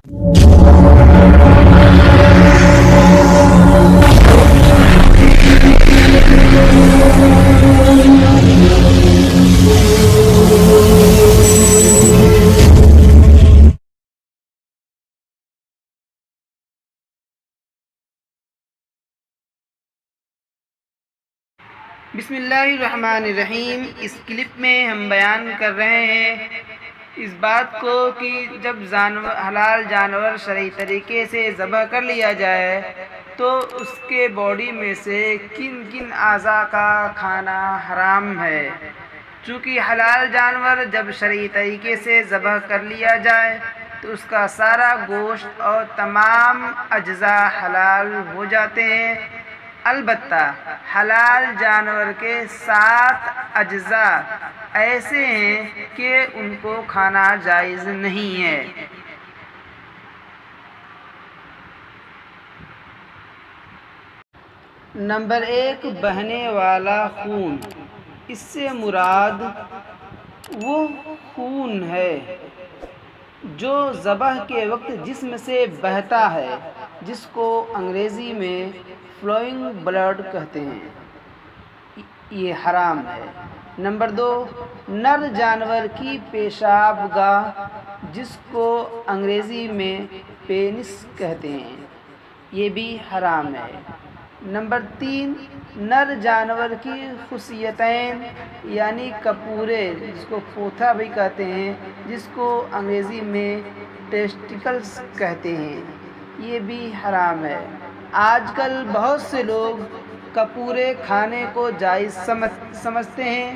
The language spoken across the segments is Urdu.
بسم اللہ الرحمن الرحیم۔ اس کلپ میں ہم بیان کر رہے ہیں اس بات کو کہ جب حلال جانور شرعی طریقے سے ذبح کر لیا جائے تو اس کے باڈی میں سے کن کن اعضاء کا کھانا حرام ہے۔ چونکہ حلال جانور جب شرعی طریقے سے ذبح کر لیا جائے تو اس کا سارا گوشت اور تمام اجزاء حلال ہو جاتے ہیں، البتہ حلال جانور کے 7 اجزاء ایسے ہیں کہ ان کو کھانا جائز نہیں ہے۔ نمبر 1، بہنے والا خون۔ اس سے مراد وہ خون ہے جو ذبح کے وقت جسم سے بہتا ہے، جس کو انگریزی میں فلوئنگ بلڈ کہتے ہیں، یہ حرام ہے۔ نمبر 2، نر جانور کی پیشاب گاہ، جس کو انگریزی میں پینس کہتے ہیں، یہ بھی حرام ہے۔ نمبر 3، نر جانور کی خصیتین یعنی کپورے، جس کو پوتھا بھی کہتے ہیں، جس کو انگریزی میں ٹیسٹیکلز کہتے ہیں، یہ بھی حرام ہے۔ آج کل بہت سے لوگ کپورے کھانے کو جائز سمجھتے ہیں۔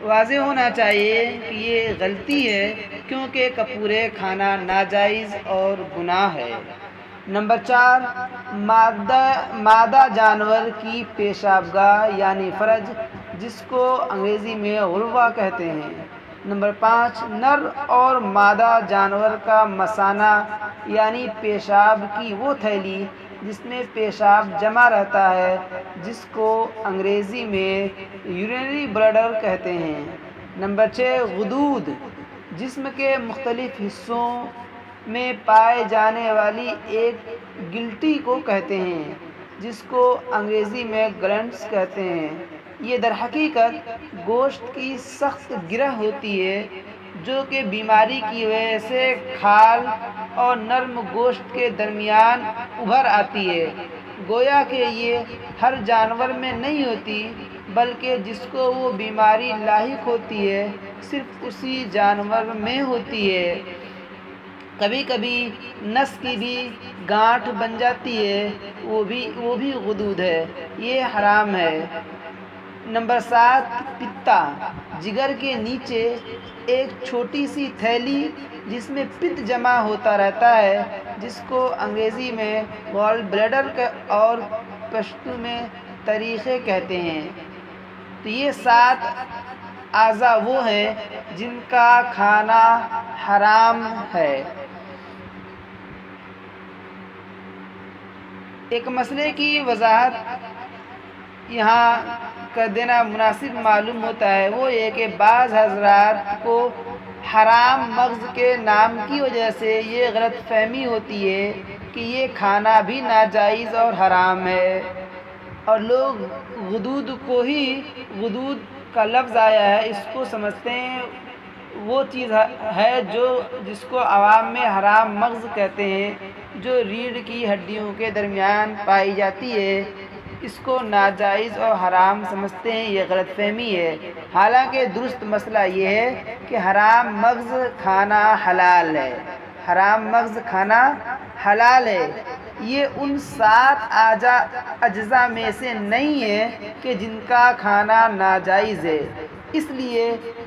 واضح ہونا چاہیے کہ یہ غلطی ہے، کیونکہ کپورے کھانا ناجائز اور گناہ ہے۔ نمبر 4، مادہ جانور کی پیشاب گاہ یعنی فرج، جس کو انگریزی میں غلبہ کہتے ہیں۔ نمبر 5، نر اور مادہ جانور کا مثانہ یعنی پیشاب کی وہ تھیلی جس میں پیشاب جمع رہتا ہے، جس کو انگریزی میں یورینری بلیڈر کہتے ہیں۔ نمبر 6، غدود، جسم کے مختلف حصوں میں پائے جانے والی ایک گلٹی کو کہتے ہیں، جس کو انگریزی میں گلینڈز کہتے ہیں۔ یہ در حقیقت گوشت کی سخت گرہ ہوتی ہے جو کہ بیماری کی وجہ سے کھال اور نرم گوشت کے درمیان ابھر آتی ہے۔ گویا کہ یہ ہر جانور میں نہیں ہوتی، بلکہ جس کو وہ بیماری لاحق ہوتی ہے صرف اسی جانور میں ہوتی ہے۔ کبھی کبھی نس کی بھی گانٹھ بن جاتی ہے، وہ بھی غدود ہے، یہ حرام ہے۔ نمبر 7، پتا، جگر کے نیچے ایک چھوٹی سی تھیلی جس میں پت جمع ہوتا رہتا ہے، جس کو انگریزی میں گال بلیڈر اور پشتو میں طریقے کہتے ہیں۔ تو یہ 7 اعضاء وہ ہیں جن کا کھانا حرام ہے۔ ایک مسئلے کی وضاحت یہاں کر دینا مناسب معلوم ہوتا ہے، وہ یہ کہ بعض حضرات کو حرام مغز کے نام کی وجہ سے یہ غلط فہمی ہوتی ہے کہ یہ کھانا بھی ناجائز اور حرام ہے، اور لوگ غدود کو ہی، غدود کا لفظ آیا ہے، اس کو سمجھتے ہیں وہ چیز ہے جس کو عوام میں حرام مغز کہتے ہیں، جو ریڑھ کی ہڈیوں کے درمیان پائی جاتی ہے، اس کو ناجائز اور حرام سمجھتے ہیں۔ یہ غلط فہمی ہے، حالانکہ درست مسئلہ یہ ہے کہ حرام مغز کھانا حلال ہے، حرام مغز کھانا حلال ہے۔ یہ ان 7 اجزاء میں سے نہیں ہے کہ جن کا کھانا ناجائز ہے، اس لیے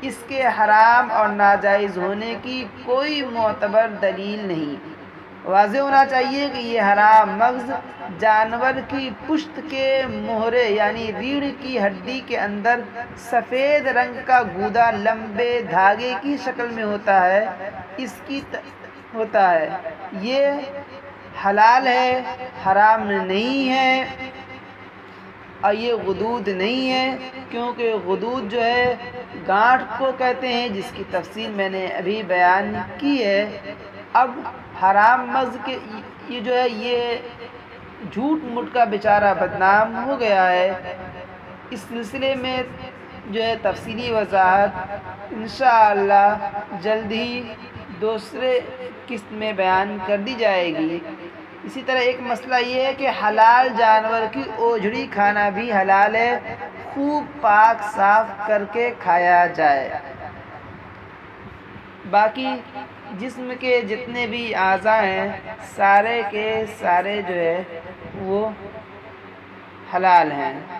اس کے حرام اور ناجائز ہونے کی کوئی معتبر دلیل نہیں۔ واضح ہونا چاہیے کہ یہ حرام مغز جانور کی پشت کے مہرے یعنی ریڑھ کی ہڈی کے اندر سفید رنگ کا گودا لمبے دھاگے کی شکل میں ہوتا ہے، اس کی ہوتا ہے، یہ حلال ہے، حرام نہیں ہے، اور یہ غدود نہیں ہے، کیونکہ غدود جو ہے گانٹھ کو کہتے ہیں، جس کی تفصیل میں نے ابھی بیان کی ہے۔ اب حرام مزد کے یہ جو ہے یہ جھوٹ موٹ کا بیچارہ بدنام ہو گیا ہے۔ اس سلسلے میں جو ہے تفصیلی وضاحت انشاءاللہ جلد ہی دوسرے قسط میں بیان کر دی جائے گی۔ اسی طرح ایک مسئلہ یہ ہے کہ حلال جانور کی اوجھڑی کھانا بھی حلال ہے، خوب پاک صاف کر کے کھایا جائے۔ باقی جسم کے جتنے بھی اعضاء ہیں سارے کے سارے جو ہے وہ حلال ہیں۔